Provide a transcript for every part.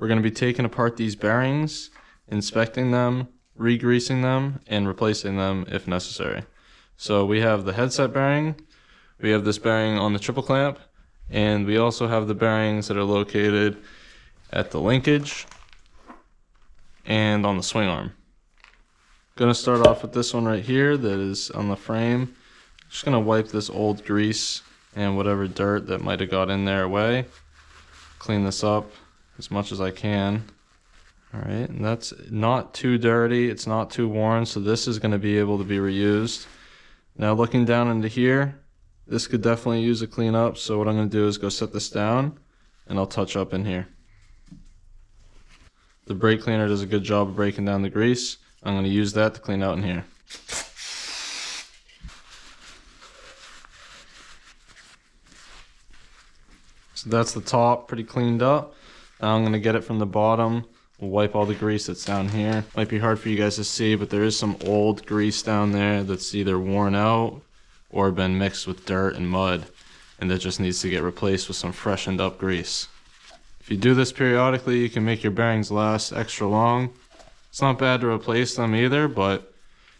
We're going to be taking apart these bearings, inspecting them, re-greasing them, and replacing them if necessary. So we have the headset bearing, we have this bearing on the triple clamp, and we also have the bearings that are located at the linkage and on the swing arm. Gonna start off with this one right here that is on the frame. Just gonna wipe this old grease and whatever dirt that might have got in there away. Clean this up as much as I can. Alright, and that's not too dirty, it's not too worn, so this is gonna be able to be reused. Now looking down into here, this could definitely use a clean up, so what I'm gonna do is go set this down and I'll touch up in here. The brake cleaner does a good job of breaking down the grease. I'm going to use that to clean out in here. So that's the top, pretty cleaned up. Now I'm going to get it from the bottom. We'll wipe all the grease that's down here. Might be hard for you guys to see, but there is some old grease down there that's either worn out or been mixed with dirt and mud, and that just needs to get replaced with some freshened up grease. If you do this periodically, you can make your bearings last extra long. It's not bad to replace them either, but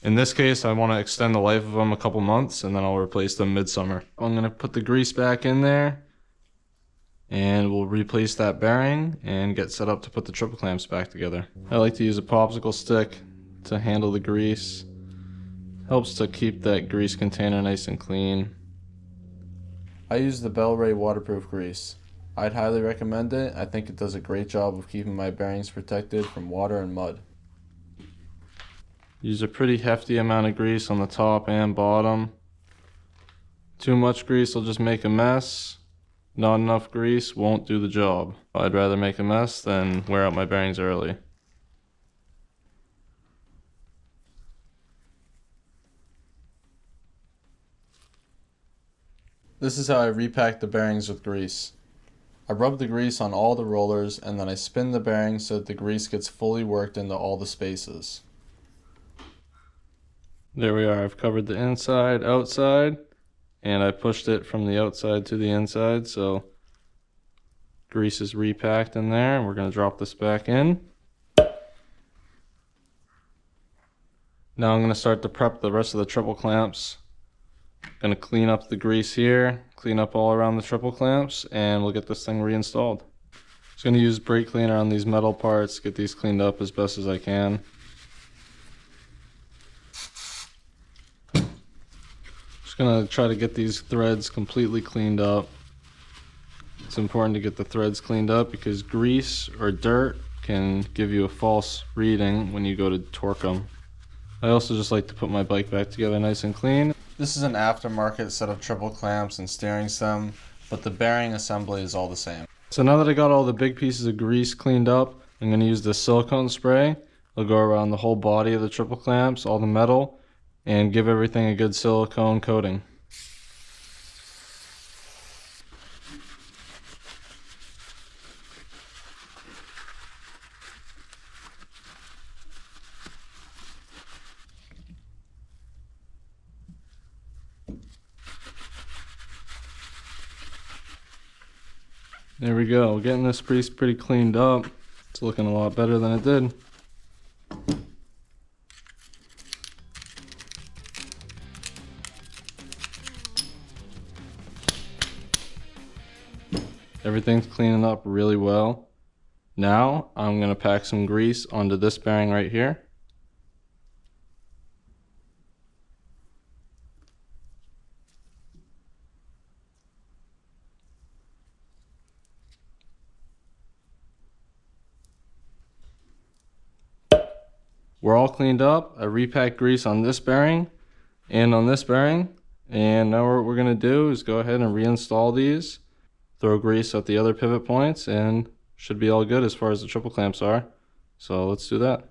in this case I want to extend the life of them a couple months and then I'll replace them midsummer. I'm going to put the grease back in there and we'll replace that bearing and get set up to put the triple clamps back together. I like to use a popsicle stick to handle the grease. Helps to keep that grease container nice and clean. I use the Bel-Ray waterproof grease. I'd highly recommend it. I think it does a great job of keeping my bearings protected from water and mud. Use a pretty hefty amount of grease on the top and bottom. Too much grease will just make a mess. Not enough grease won't do the job. I'd rather make a mess than wear out my bearings early. This is how I repack the bearings with grease. I rub the grease on all the rollers and then I spin the bearings so that the grease gets fully worked into all the spaces. There we are. I've covered the inside, outside, and I pushed it from the outside to the inside, so grease is repacked in there, and we're going to drop this back in. Now I'm going to start to prep the rest of the triple clamps. Going to clean up the grease here, clean up all around the triple clamps, and we'll get this thing reinstalled. Just going to use brake cleaner on these metal parts, get these cleaned up as best as I can. Just going to try to get these threads completely cleaned up. It's important to get the threads cleaned up because grease or dirt can give you a false reading when you go to torque them. I also just like to put my bike back together nice and clean. This is an aftermarket set of triple clamps and steering stem, but the bearing assembly is all the same. So now that I got all the big pieces of grease cleaned up, I'm going to use this silicone spray. I'll go around the whole body of the triple clamps, all the metal, and give everything a good silicone coating. There we go, getting this piece pretty cleaned up. It's looking a lot better than it did. Everything's cleaning up really well. Now I'm going to pack some grease onto this bearing right here. We're all cleaned up. I repacked grease on this bearing and on this bearing. And now what we're going to do is go ahead and reinstall these. Throw grease at the other pivot points and should be all good as far as the triple clamps are. So let's do that.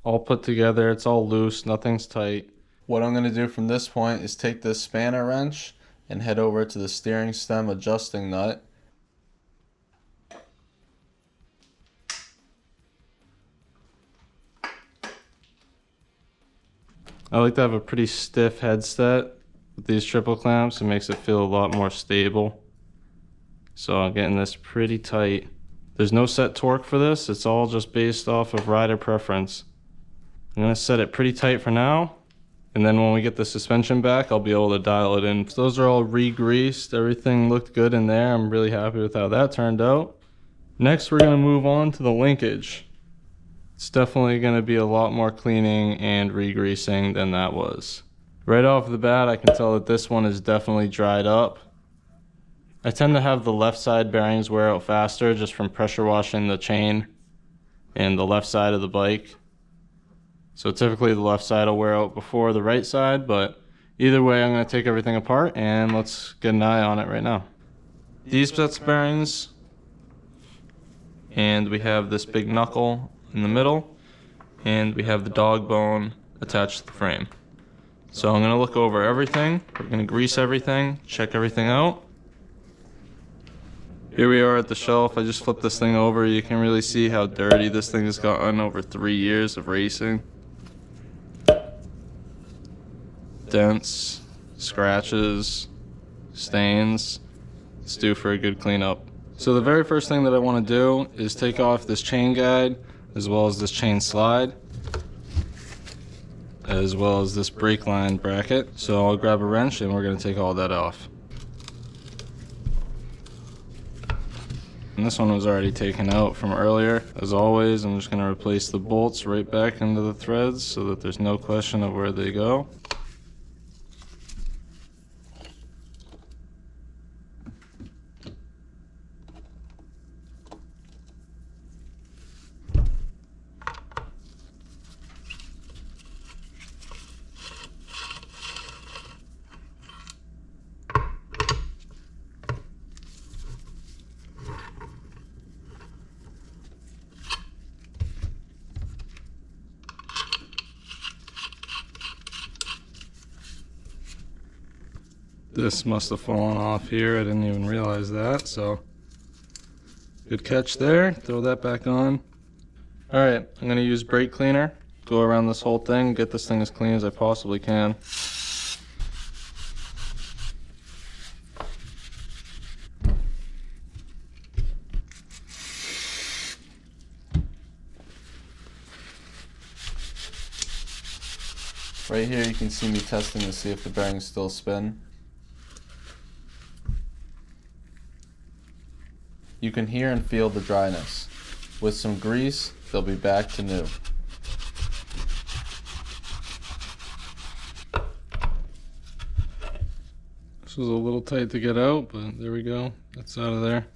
all put together. It's all loose, nothing's tight. What I'm going to do from this point is take this spanner wrench and head over to the steering stem adjusting nut. I like to have a pretty stiff headset with these triple clamps. It makes it feel a lot more stable. So I'm getting this pretty tight. There's no set torque for this. It's all just based off of rider preference. I'm going to set it pretty tight for now. And then when we get the suspension back, I'll be able to dial it in. So those are all re-greased. Everything looked good in there. I'm really happy with how that turned out. Next, we're going to move on to the linkage. It's definitely going to be a lot more cleaning and re-greasing than that was. Right off the bat, I can tell that this one is definitely dried up. I tend to have the left side bearings wear out faster just from pressure washing the chain and the left side of the bike. So typically the left side will wear out before the right side, but either way I'm going to take everything apart and let's get an eye on it right now. These sets of bearings, and we have this big knuckle in the middle, and we have the dog bone attached to the frame. So I'm going to look over everything, we're going to grease everything, check everything out. Here we are at the shelf. I just flipped this thing over. You can really see how dirty this thing has gotten over 3 years of racing. Dents, scratches, stains. It's due for a good cleanup. So the very first thing that I want to do is take off this chain guide as well as this chain slide as well as this brake line bracket. So I'll grab a wrench and we're going to take all that off. And this one was already taken out from earlier. As always, I'm just going to replace the bolts right back into the threads so that there's no question of where they go. This must have fallen off here. I didn't even realize that, so good catch there. Throw that back on. Alright, I'm going to use brake cleaner. Go around this whole thing, get this thing as clean as I possibly can. Right here you can see me testing to see if the bearings still spin. You can hear and feel the dryness. With some grease, they'll be back to new. This was a little tight to get out, but there we go. That's out of there.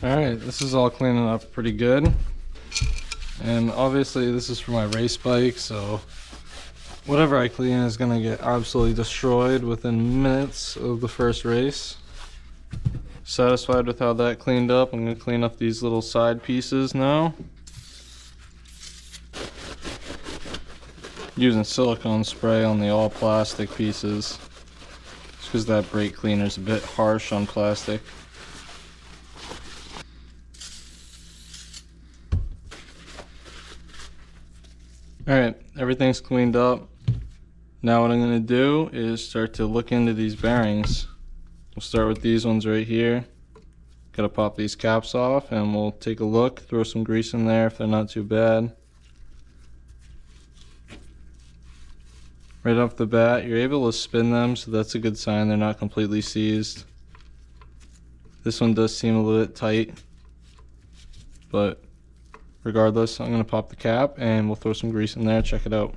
Alright, this is all cleaning up pretty good. And obviously this is for my race bike, so whatever I clean is going to get absolutely destroyed within minutes of the first race. Satisfied with how that cleaned up, I'm going to clean up these little side pieces now. Using silicone spray on the all plastic pieces, just because that brake cleaner is a bit harsh on plastic. Alright, everything's cleaned up. Now what I'm going to do is start to look into these bearings. We'll start with these ones right here. Gotta pop these caps off and we'll take a look, throw some grease in there if they're not too bad. Right off the bat, you're able to spin them, so that's a good sign they're not completely seized. This one does seem a little bit tight, but regardless, I'm going to pop the cap and we'll throw some grease in there, check it out.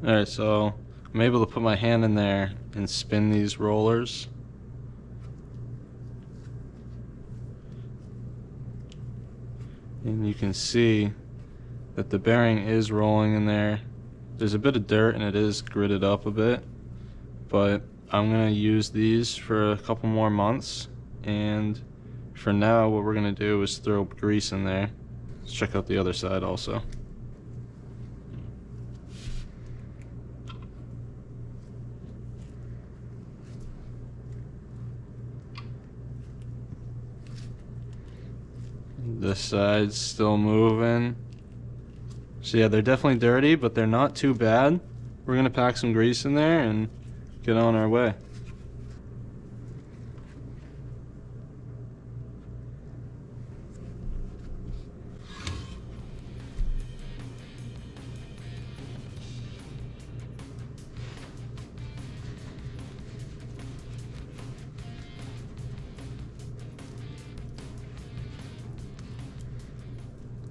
Alright, so I'm able to put my hand in there and spin these rollers. And you can see that the bearing is rolling in there. There's a bit of dirt and it is gritted up a bit, but I'm gonna use these for a couple more months, and for now what we're gonna do is throw grease in there. Let's check out the other side also. This side's still moving. So yeah, they're definitely dirty, but they're not too bad. We're gonna pack some grease in there and get on our way.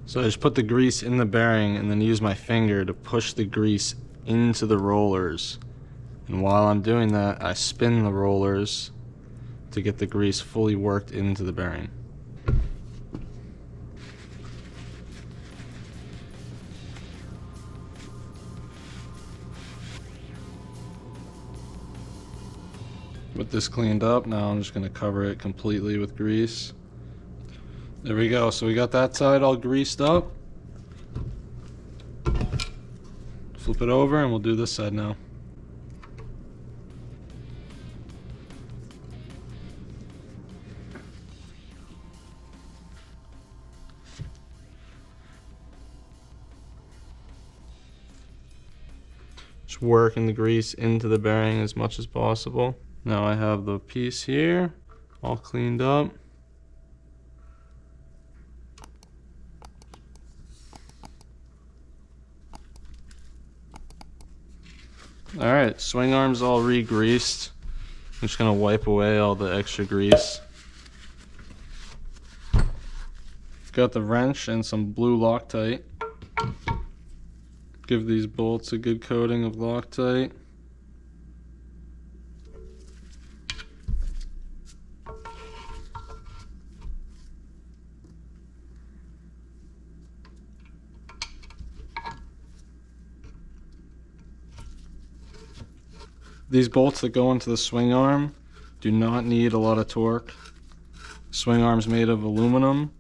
So I just put the grease in the bearing and then use my finger to push the grease into the rollers. And while I'm doing that, I spin the rollers to get the grease fully worked into the bearing. With this cleaned up, now I'm just going to cover it completely with grease. There we go, so we got that side all greased up. Flip it over and we'll do this side now. Just working the grease into the bearing as much as possible. Now I have the piece here all cleaned up. Alright, swing arm's all re-greased. I'm just gonna wipe away all the extra grease. Got the wrench and some blue Loctite. Give these bolts a good coating of Loctite. These bolts that go into the swing arm do not need a lot of torque. Swing arm's made of aluminum,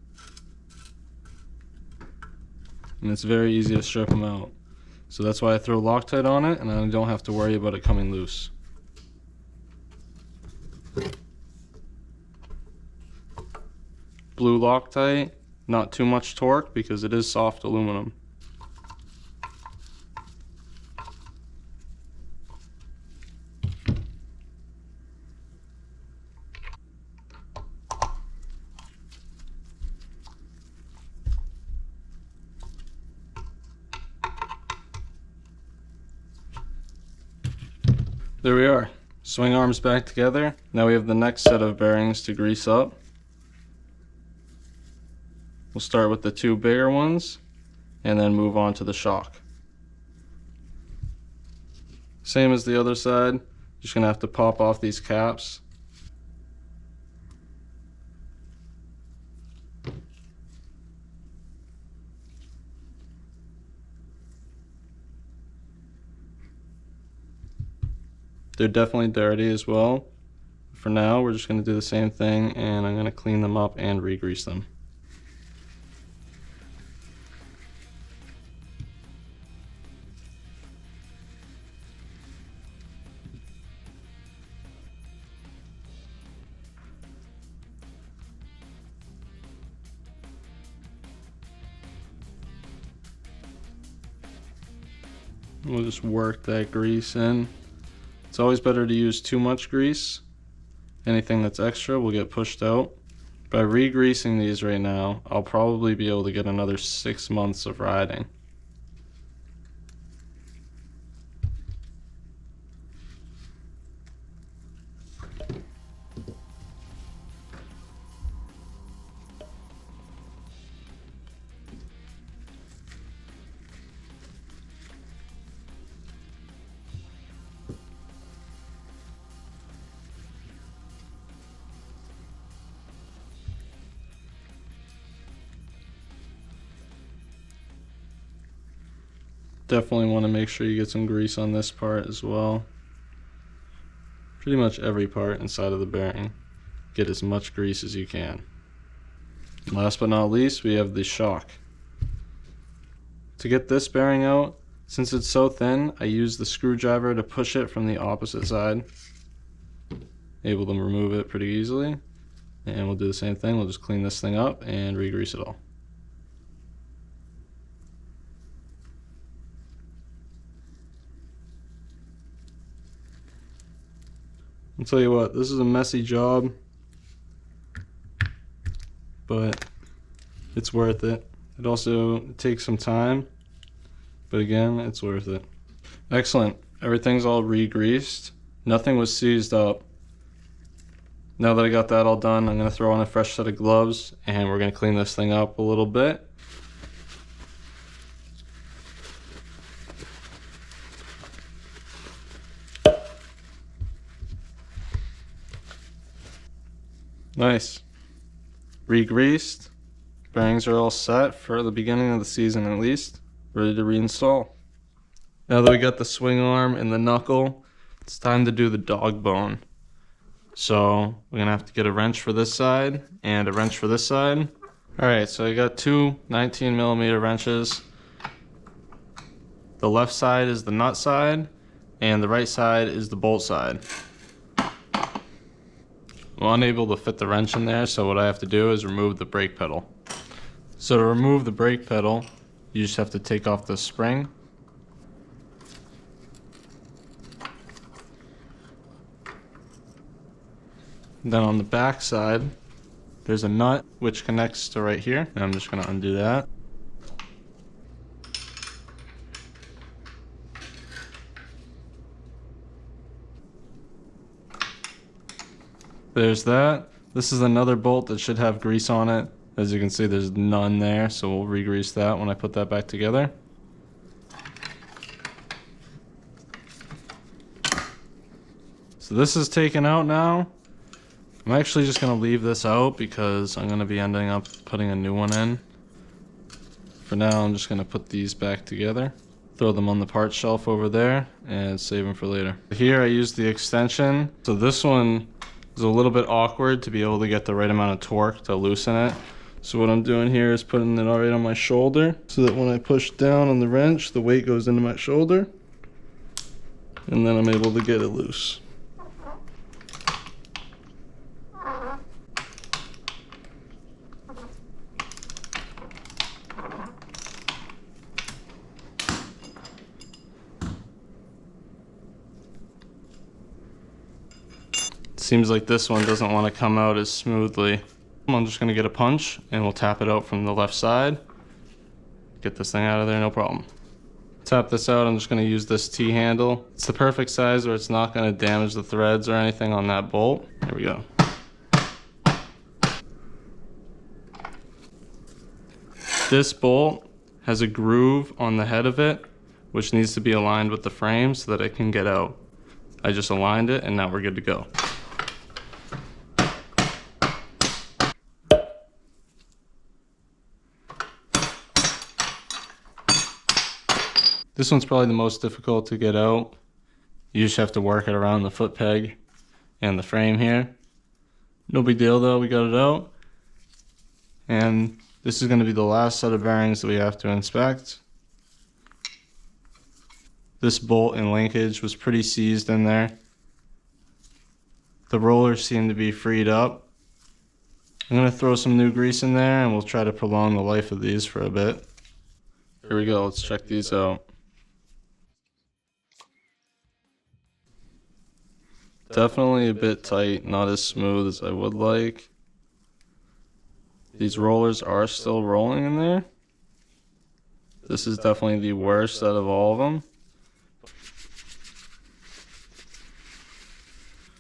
and it's very easy to strip them out. So that's why I throw Loctite on it, and I don't have to worry about it coming loose. Blue Loctite, not too much torque because it is soft aluminum. There we are. Swing arms back together. Now we have the next set of bearings to grease up. We'll start with the two bigger ones and then move on to the shock. Same as the other side, just gonna have to pop off these caps. They're definitely dirty as well. For now, we're just going to do the same thing, and I'm going to clean them up and re-grease them. We'll just work that grease in. It's always better to use too much grease. Anything that's extra will get pushed out. By re-greasing these right now, I'll probably be able to get another 6 months of riding. Definitely want to make sure you get some grease on this part as well. Pretty much every part inside of the bearing. Get as much grease as you can. And last but not least, we have the shock. To get this bearing out, since it's so thin, I use the screwdriver to push it from the opposite side. Able to remove it pretty easily. And we'll do the same thing, we'll just clean this thing up and re-grease it all. I'll tell you what, this is a messy job, but it's worth it. It also takes some time, but again, it's worth it. Excellent, everything's all re-greased. Nothing was seized up. Now that I got that all done, I'm gonna throw on a fresh set of gloves and we're gonna clean this thing up a little bit. Nice. Re-greased. Bearings are all set for the beginning of the season at least. Ready to reinstall. Now that we got the swing arm and the knuckle, it's time to do the dog bone. So we're gonna have to get a wrench for this side and a wrench for this side. Alright, so I got two 19mm wrenches. The left side is the nut side and the right side is the bolt side. I'm unable to fit the wrench in there, so what I have to do is remove the brake pedal. So to remove the brake pedal, you just have to take off the spring. Then on the back side, there's a nut which connects to right here, and I'm just going to undo that. There's that. This is another bolt that should have grease on it. As you can see, there's none there, so we'll re-grease that when I put that back together. So this is taken out now. I'm actually just going to leave this out because I'm going to be ending up putting a new one in. For now, I'm just going to put these back together. Throw them on the parts shelf over there and save them for later. Here I use the extension. So this one is a little bit awkward to be able to get the right amount of torque to loosen it. So what I'm doing here is putting it right on my shoulder so that when I push down on the wrench, the weight goes into my shoulder. And then I'm able to get it loose. Seems like this one doesn't want to come out as smoothly. I'm just going to get a punch and we'll tap it out from the left side. Get this thing out of there, no problem. Tap this out, I'm just going to use this T-handle. It's the perfect size where it's not going to damage the threads or anything on that bolt. There we go. This bolt has a groove on the head of it, which needs to be aligned with the frame so that it can get out. I just aligned it and now we're good to go. This one's probably the most difficult to get out. You just have to work it around the foot peg and the frame here. No big deal though, we got it out. And this is going to be the last set of bearings that we have to inspect. This bolt and linkage was pretty seized in there. The rollers seem to be freed up. I'm going to throw some new grease in there and we'll try to prolong the life of these for a bit. Here we go, let's check these out. Definitely a bit tight, not as smooth as I would like. These rollers are still rolling in there. This is definitely the worst out of all of them.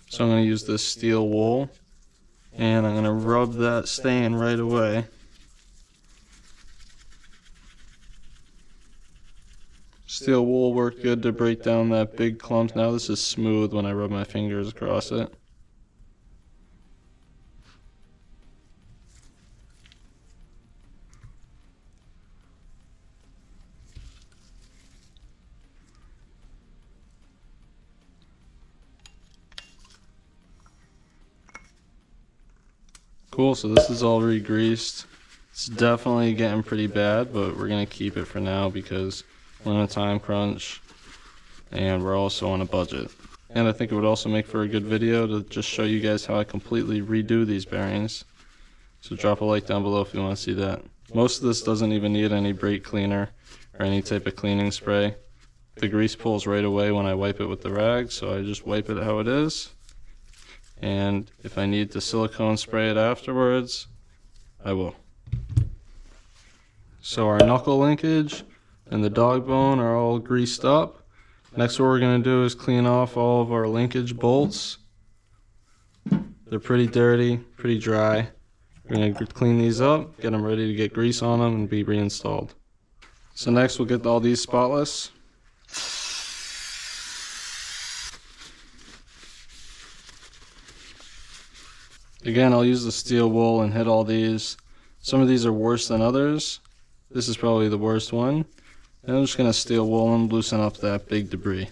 So I'm going to use this steel wool and I'm going to rub that stain right away. Steel wool worked good to break down that big clump. Now this is smooth when I rub my fingers across it. Cool, so this is all re-greased. It's definitely getting pretty bad, but we're gonna keep it for now because we're on a time crunch and we're also on a budget. And I think it would also make for a good video to just show you guys how I completely redo these bearings. So drop a like down below if you want to see that. Most of this doesn't even need any brake cleaner or any type of cleaning spray. The grease pulls right away when I wipe it with the rag, so I just wipe it how it is. And if I need to silicone spray it afterwards, I will. So our knuckle linkage and the dog bone are all greased up. Next, what we're going to do is clean off all of our linkage bolts. They're pretty dirty, pretty dry. We're going to clean these up, get them ready to get grease on them and be reinstalled. So next we'll get all these spotless. Again, I'll use the steel wool and hit all these. Some of these are worse than others. This is probably the worst one. And I'm just going to steel wool and loosen up that big debris.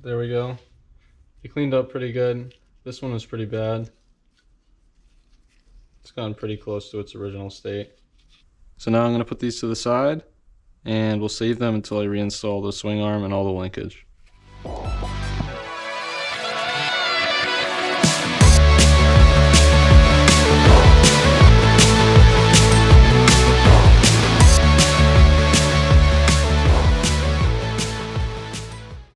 There we go. It cleaned up pretty good. This one was pretty bad. It's gotten pretty close to its original state. So now I'm going to put these to the side and we'll save them until I reinstall the swing arm and all the linkage.